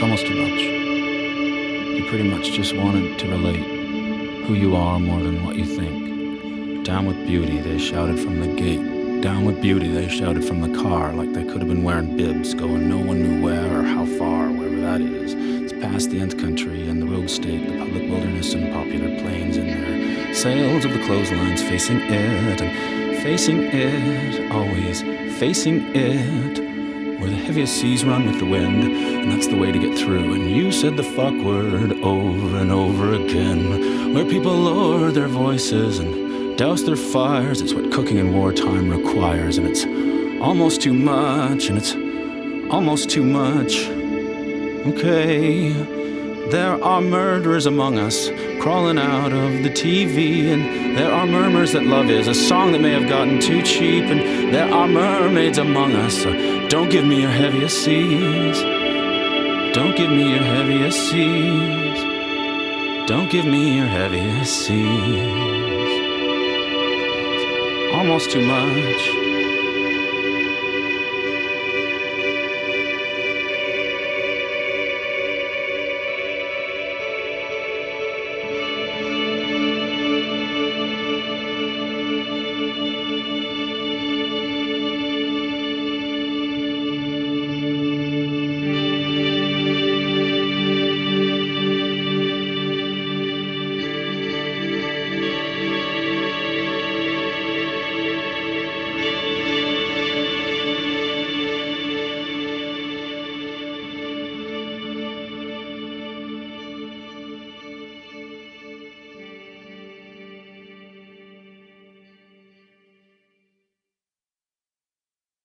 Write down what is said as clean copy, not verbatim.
almost too much. You pretty much just wanted to relate who you are more than what you think. Down with beauty, they shouted from the gate. Down with beauty, they shouted from the car, like they could have been wearing bibs, going no one knew where or how far, wherever that is. It's past the nth country and the rogue state, the public wilderness and popular plains in their sails of the clotheslines, facing it and facing it, always facing it, where the heaviest seas run with the wind, and that's the way to get through. And you said the fuck word over and over again, where people lower their voices and douse their fires. It's what cooking in wartime requires, and it's almost too much, and it's almost too much. Okay, there are murderers among us, crawling out of the TV, and there are murmurs that love is a song that may have gotten too cheap, and there are mermaids among us, so don't give me your heaviest seas. Don't give me your heaviest seas. Don't give me your heaviest seas. Almost too much.